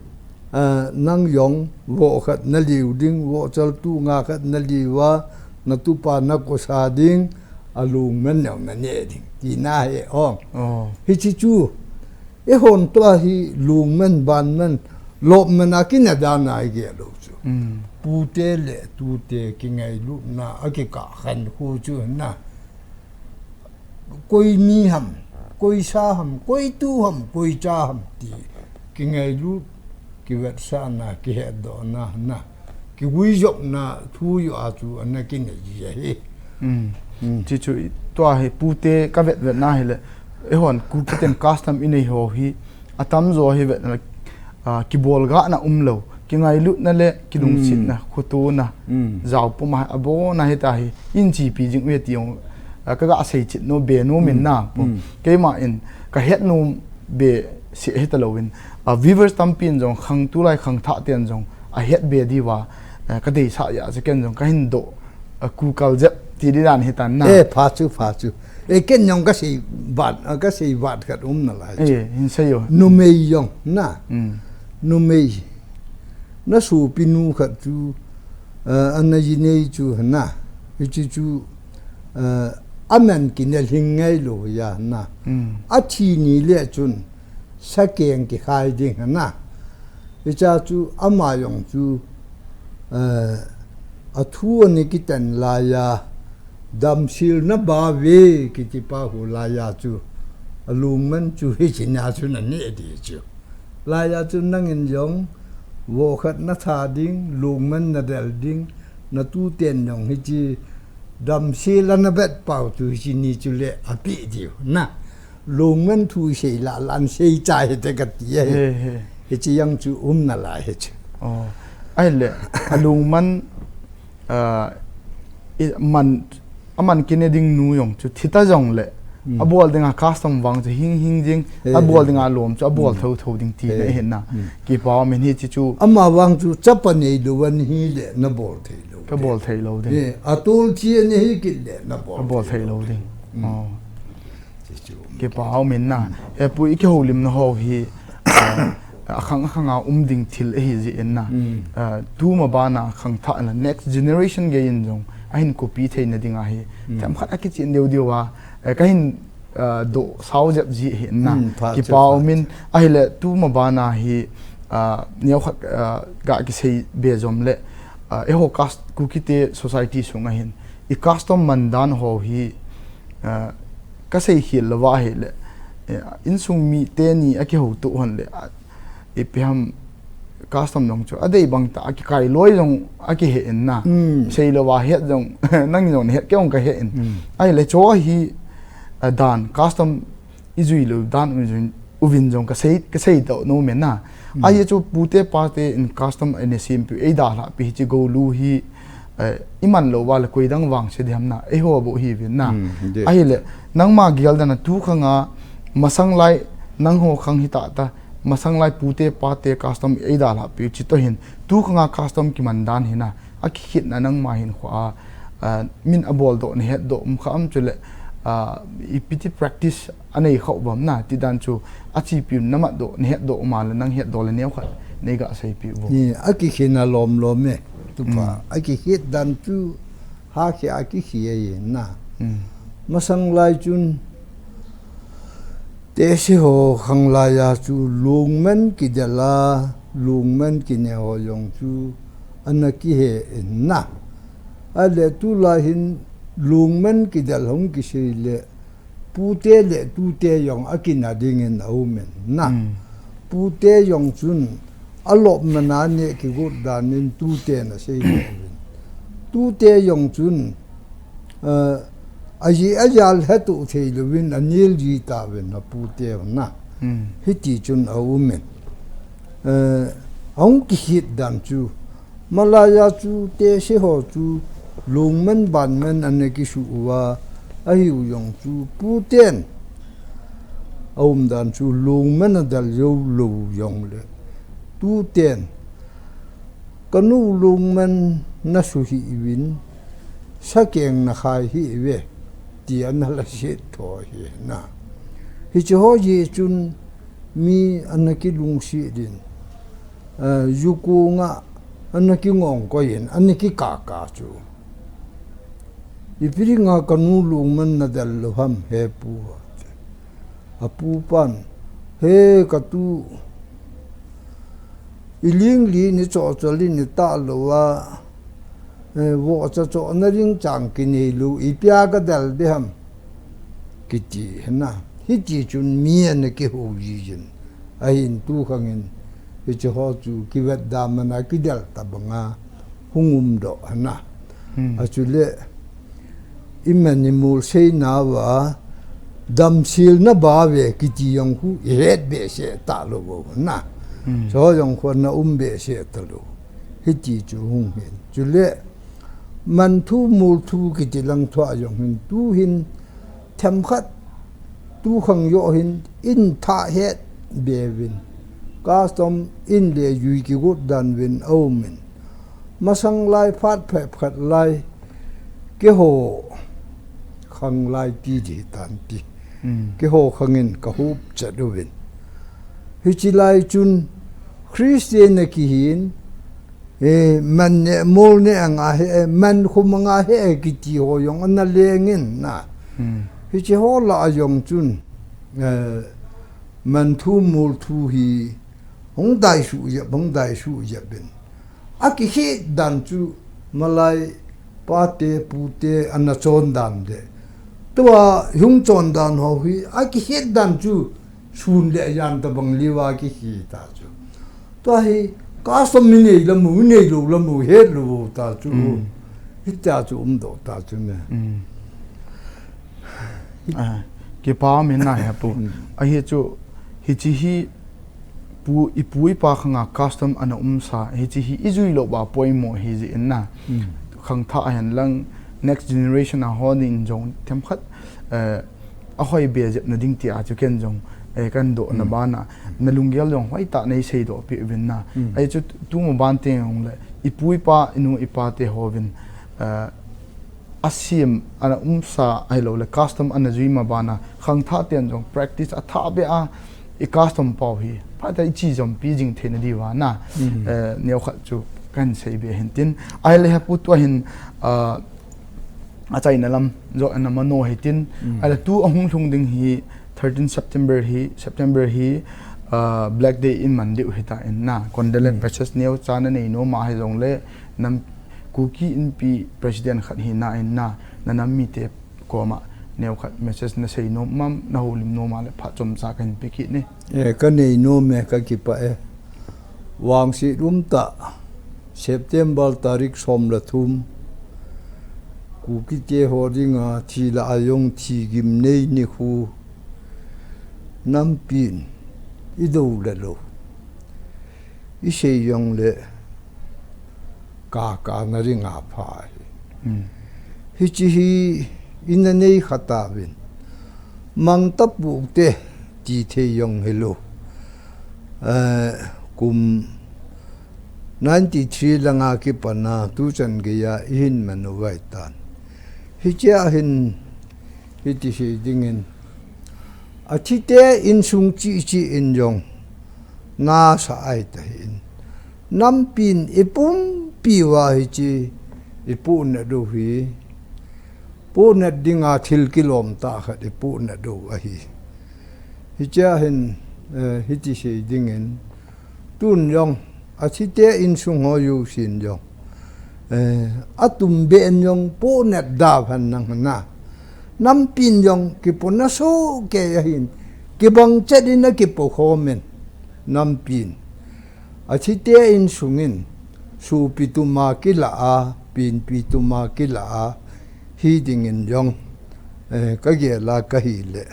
nang yong wo khat na liu ding wo chal tu nga khat na liwa na tu pa na ko sa ding a lung man yong na ne ding ti na he ong hi chi chu e hon to hi lung man ban man lo man a kin da na ge lo chu pu te le tu te ki ngai lu na a ki ka khan khu chu na कोई मी हम कोई सा हम कोई तू हम कोई चा हम ती कि ngay lu कि वट सा ना कि है दो ना कि वही जो ना थू यो आचू अन्ना कि नहीं ये chi chu to he pute ka vet vet na hele e hon ku kiten custom in ei ho hi atam zo hi vet na ki bol ga na lo ki ngai lu na le ki lung sit na khutu na zaw pu ma abo na he ta hi in chi pi jing we ti ka ga sei chit no be no min na ke ma in ka het no be si het lowin a viewers tampin jong khang tu lai khang tha ten jong a het be di wa ka dei sa ya se ken jong ka hin do ku kal je ti di dan hitan na phá chu cái nhông cái gì vạt cái na lại hin se yo nu mei yong na nu mei na su pinu khat chu anh ấy nei chu na chu amen kinel hingai lo ya na a thi ni le chun sa keng ki khai ding na cha chu ama yong chu a thu ni ki tan la ya dam sil na ba ve ki ti pa hu la ya chu alung man chu hi chin ya chu na ne di chu la ya chu nang in yong wo khat na tha ding lung man na del ding na tu ten yong hi chi dam sil na bet pau chu chi ni chu le a pi di na lung man thu sei la lan sei chai te ka ti hi chi yang chu na la hi chu ai le alung man man kineding nu yong chu thita jong le abol dinga custom wang chu hing jing abol dinga lom chu abol tho ding ti le hen na ki pa min hi chu ama wang chu chapane lu wan hi le na bol thei lo ka bol thei lo ding atul chi ne hi ki le na bol thei lo ding ki pa min na e pui ki holim na ho hi khanga ding thil hi ji en na tu ma ba na khang tha na next generation ge in jong ahin copy thei na dinga hi tam khat aki chin deu deu wa kahin do sau jap ji hi na ki pau min ai le tu ma ba na hi niau khat ga ki sei be jom le e ho cast ku ki te society sunga hin I custom mandan ho hi ka sei hi lawa hi le in sung mi te ni aki ho tu hon le e pem custom nong chu adei bang ta ki kai loi jong aki he en na sei lo wa he jong nang jong he ke ong ka he en ai le cho hi dan custom izui lo dan uvin jong ka sei to no men na ai chu pute parte in custom in sim pu e da la pi chi go lu hi iman lo wa le koi dang wang se diam na e ho bo hi vin na ai le nang ma gial da na tu khanga masang lai nang ho khang hi ta masang lai pute pate custom e da la pi chi to hin tu khanga custom ki man dan hina a ki hit na nang ma hin khwa min abol do ne het do kham chule ipiti practice anei khau bam na ti dan chu achi pi namat do ne het do ma le nang het do le ne khat nei ga sei pi bo ni aki khina lom me tu pa aki hit dan chu ha khi aki khi ye na masang lai chun te se ho khang la ya chu lungmen ki dala lungmen ki ne ho yong chu anaki he na ale tu la hin lungmen ki dal hong ki se le pute le tu te yong akina ding en au men na pute yong chun alop na ne ki gut dan in tu te na se tu te yong chun aji ajal hatu thei luwin anil ji ta wen na pute na hiti chun au men ong ki hit dan chu malaya chu te se ho chu lungmen ban men aneki su wa ahiu yong chu puten om dan chu lungmen dal yo lu yong le tu ten kanu lungmen na su hi win sakeng na khai hi we ti an la shit tho hi na hi cho ji chun mi anaki lung si din yuku nga anaki ngong ko yin anaki ka chu ipiri nga kanu lungman na dal lo ham he pu apu pan he ka tu iling li ni cho li ni ta lo wa wo cho na ring chang ki ni lu ipya ka dal de ham ki ti na hi ji chun mi an ki ho ji jin ain tu khangin hi cho ho chu ki wet da mana ki dal ta banga hungum do na a chu le imanimul sei na wa dam sil na ba ve ki ti yong hu ret be se ta lo bo na so yong khon na be se ta lo hi ti chu hung hen chu le man thu mul thu ki ti lang thwa yong hin tu hin them khat tu khang yo hin in tha het bevin custom in le yui ki gut dan win omen masang lai phat phe phat lai ke ho khang lai ti ji tan ti ke ho khangin ka hup chaduwin hi chi lai chun Christian ki hin man ne mol ne anga he man khumanga he ki ti ho yong an lengin na hi chi ho la yong chun man thu mol thu hi hong dai su ya ben aki he dan chu malai pa te pu te an chon dan de tua hung chon dan ho hi aki he dan chu sun le yan ta bang liwa ki hi ta chu to hi ka som mi nei la mu he lu ta chu hi ta chu do ta chu ne ke pa min na ha pu a hi chu hi chi hi ipui pa khanga custom ana sa hi chi hi izui lo ba poimo hi ji na khang tha han lang next generation a holding zone them khat a hoi be je na ding ti a chu ken jong kan do na bana na lungyal long hoi ta nei sei do pi win na ai chu tu mo ban te ong le ipui pa inu ipa te hovin asim ana sa ai lo le custom ana zui ma bana khang tha ten jong practice a tha be a i custom pau hi pa ta chi jom pi jing the na di wa na neu khat chu kan sei be hin tin ai le ha pu to hin a chai na lam zo ana mano hi tin ala tu ahung thung ding hi 13 September hi Black Day in Monday hi ta in na condolence precious neu chana nei no ma hi jong le nam kuki in pi president khat hi na in na nam mi te ko ma neu khat message na sei no mam na holim no ma le pha chom cha kan pe ki ne ka nei no me ka ki pa wang si rum ta September tarik som la thum kuki te hodinga thi la ayong thi gim nei ni khu nam pin ido le lo I sei yong le ka na ringa pha hi chi hi in nei khata win mang tap bu te ti the yong hello kum 93 langa ki pana tu chan ge ya hin manu wai tan hi cha hin hi ti sei dingin a chi te in sung chi in yong na sa ai ta hin nam pin ipum piwa hi chi ipu na do hi pu na dinga thil kilom ta kha ipu na do a hi cha hin hi ti sei dingin tun yong a chi te in sung ho yu sin yong atum ben yong pu na da han nang na nam pin yong ki po na so ke hin ki bang chadin na ki po khomen nam pin a chi te in sungin su pituma ki la a pin pituma ki la a hi ding in yong ka ge la ka hi le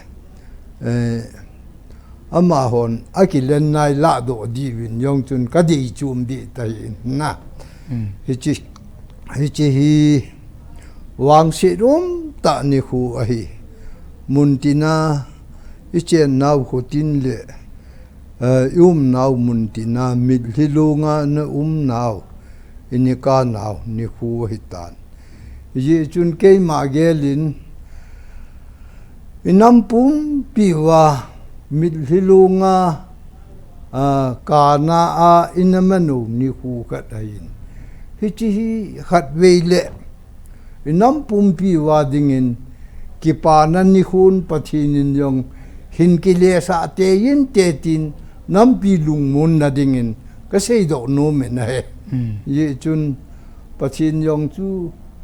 ama hon akilen nai la do di win yong chun ka di chum di ta na hi chi hi wang si rum ta ni khu a hi muntina ichen nau khotin le nau muntina mid hilunga na nau inika nau ni khu hitan ye chun ke ma gelin inampum piwa mid hilunga kana a inamanu ni khu kadain hi chi khat veile inam pumpi wadingin kipanan ni khun pathinin yong hin kile sa te yin te tin nam pi lung mun na dingin ka sei do no me na he ye chun pathin yong chu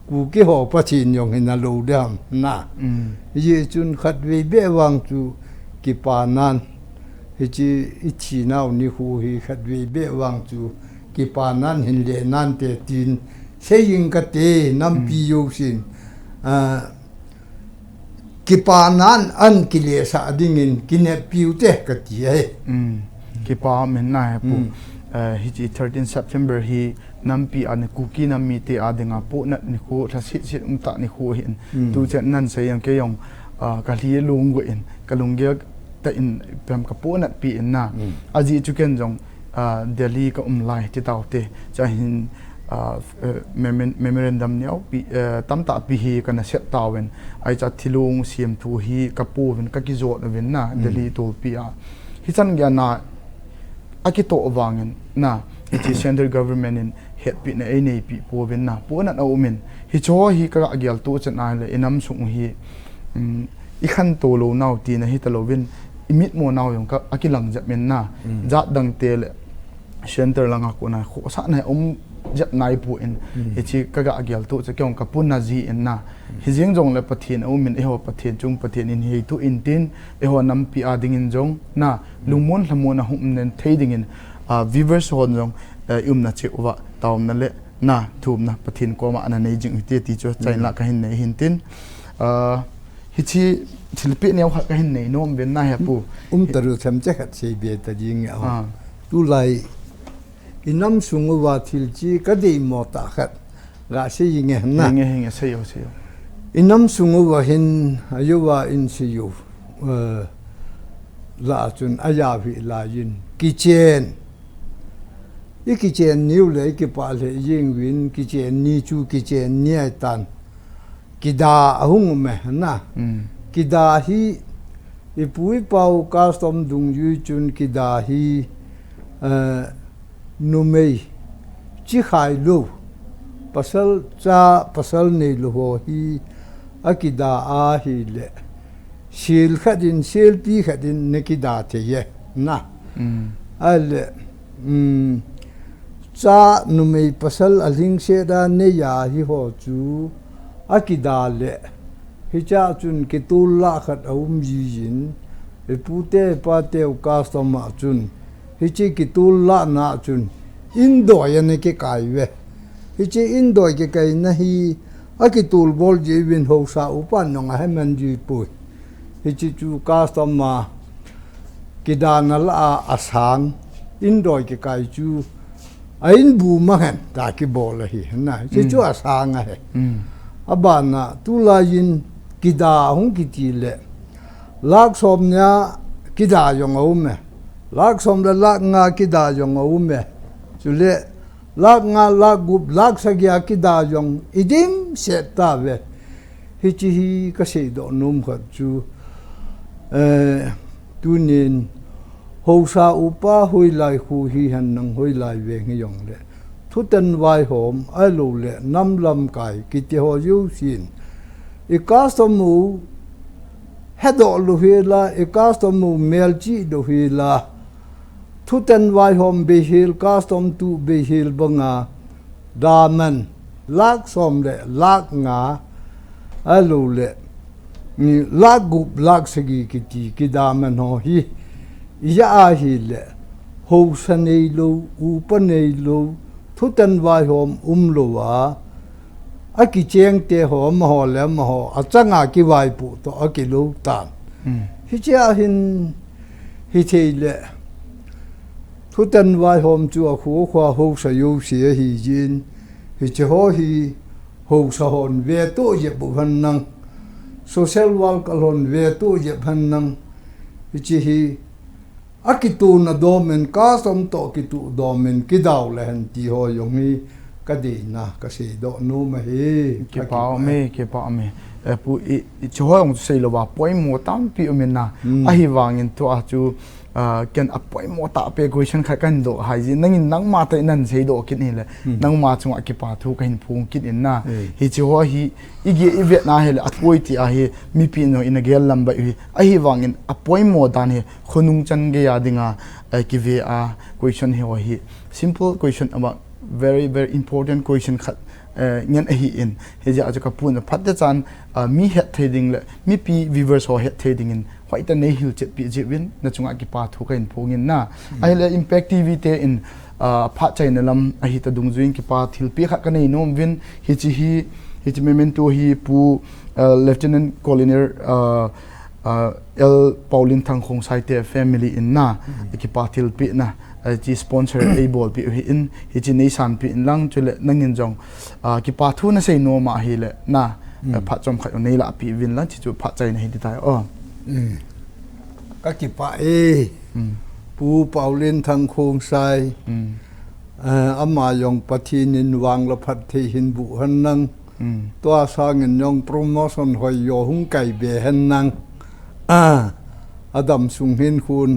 ku ke ho pathin yong hin lo dam na ye chun khat ve be wang chu kipanan hi chi ichi naw ni khu hi khat ve be wang chu kipanan hin le nan te tin saying kate nam piyo sin kipanan an kile sa dingin kine piu te kati ai kipa men na pu hi chi 13 September hi nampi an kuki nammi te adenga po na ni khu tha sit ta ni khu hin tu chen nan se yang ke yong ka hli lung go in ka lung ge ta in pem ka po na pi in na aji chu ken jong Delhi ka lai ti tau te cha hin memorandum niau pi tam ta pi hi kana set tawen ai cha thilung siam thu hi ka pu ven ka ki zo ven na Delhi to pi a hi chan gya na akito wangin na it is central government in het pi na nei pi po ven na po na au min hi cho hi ka agyal tu chan ai le inam sung hi I khan to lo naw ti na hi ta lo vin imit mo naw yong ka akilang ja men na ja dang te le center langa ko na kho sa na jat nai pu in hi chi ka ga agyal tu cha kyong ka pun na ji in na hi jing jong le pathin au min e ho pathin chung pathin in hi tu in tin e ho nam pi a ding in jong na lungmon hlamon a hum nen thading in viewers hon jong na che wa taum na le na thum na pathin ko ma ana nei jing ti ti cho chain la ka hin nei hin tin hi chi thilpi ne ha ka hin nei nom ben na ha pu taru tham che khat sei be ta jing a tu lai inam sungu wa thil chi ka dei mo ta khat ga se yinge na nge se yo inam sungu wa hin ayu wa in si yu la chun aya vi la yin kitchen kitchen new le ki pa le ying win kitchen ni chu kitchen ni ai tan kida hung me na kida hi ipui pau custom dung yu chun kida hi numei chi khai lu pasal nei lu ho hi akida a hi le sil khadin sil pi khadin nekida the ye na al cha numei pasal aling se da ne ya hi ho chu akida le hi cha chun ki tul la khat aum ji jin e pute pa te custom ma chun hi chi ki tul la na chun indo ya ne ke kai we hi chi indo ke kai na hi a ki tul bol ji win ho sa upan no nga hemen ji pu hi chi chu custom ma ki dan la asang indo ke kai chu ain bu ma han ta ki bol hi na chi chu asang a he abana tu la yin ki da hung ki ti le lak som nya ki da yong au me lak som da lak nga ki da yong au me chu le lak nga lak gup lak sa gya ki da yong idim se ta ve hi chi hi ka se do num khat chu tu nin ho sa upa hui lai khu hi han nang hui lai ve ngi yong le thu ten vai hom ai lo le nam lam kai ki ti ho yu sin e custom mu hedo lu hi la e custom mu mel chi do hi la thu ten vai hom be hil custom tu be hil banga daman lak som le lak nga ai lo le ni lak gup lak sagi ki ti ki daman ho hi ya hi le ho sanei lo u panei lo thu ten vai hom lo wa a ki cheng te hom ho le ma ho a changa ki vai pu to a ki lo tan hi cha hin hi thei le thu ten vai hom chu a khu khwa ho sa yu sia hi jin hi che ho hi ho sa hon ve to ye bu han nang social work alon ve to ye han nang hi chi hi akitu na domen ka som to kitu domen kidaw lehen ti ho yong hi ka de na ka se do no ma he ke pa me pu I chohong sei lo wa poi mo tam pi men na a hi wangin to a chu ken a poi mo ta pe question kha kan do hai ji nang nang ma ta nan sei do kin ni le nang ma chung a ki pa thu ka hin phung kin in na hi chu ho hi igi I vietnam he a poi ti a hi mi pi no in a gel lamba hi a hi wangin a poi mo dan he khunung chan ge ya dinga ki ve a question he ho hi simple question about very important question khat ngan hi in he ja ka pun phat de chan mi het trading le mi pi viewers ho het trading in white nei hil chet pi jewin na chunga ki pa thu kain phongin na ai le impact tv te in phat chain lam a hi ta dung juin ki pa thil pi kha ka nei nom win hi chi memento hi pu lieutenant colonel el paulin thang khong sai te family in na ki pa thil pi na จีสปอนเซอร์ไอบอลปีอินฮิจินิสันปีอินลังจุเลนังยินจงกิปาทูน่ะเซโนมาฮิเลนะพัดจอมขัดในละปีวินลังจิจุพัดใจในฮิตไทยก็กิปะปูเป่าเล่นทางโคงไซอามายองปะทีนินวางละพัดที่หินบุหันนังตัวสร้างเงินยองโปรโมชั่นหอยโยหุงไก่เบหันนังอดัมสุงหินคุณ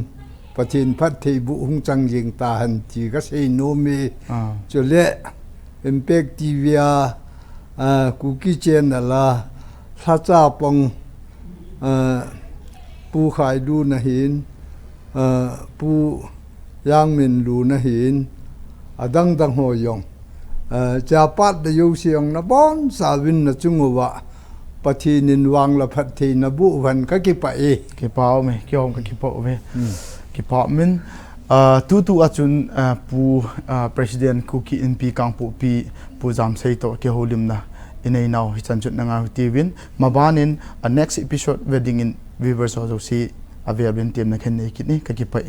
ปะทีนพัดที่บุหุงจังยิงตาหันจีก็ใช้โนมีจุเละเอ็มเป็กทีวีกุกิเจนอะไรถ้าจ้าปองปูขายดูนะหินปูย่างมินดูนะหินดังหอยองจะปัดได้ยูเสียงนะบอนสาวินนะจุงวะปะทีนินวางละพัดทีนะบุวันก็กิปะกิปะเอาไหมเกี่ยวกับกิปะเอาไหมกิปะมินtu acuan pu president kuki np kang pu jam sei to ke holim na inei now hi chan chut na nga tivin mabanin a next episode wedding in viewers also see available team na khen nei kitni ka ki pa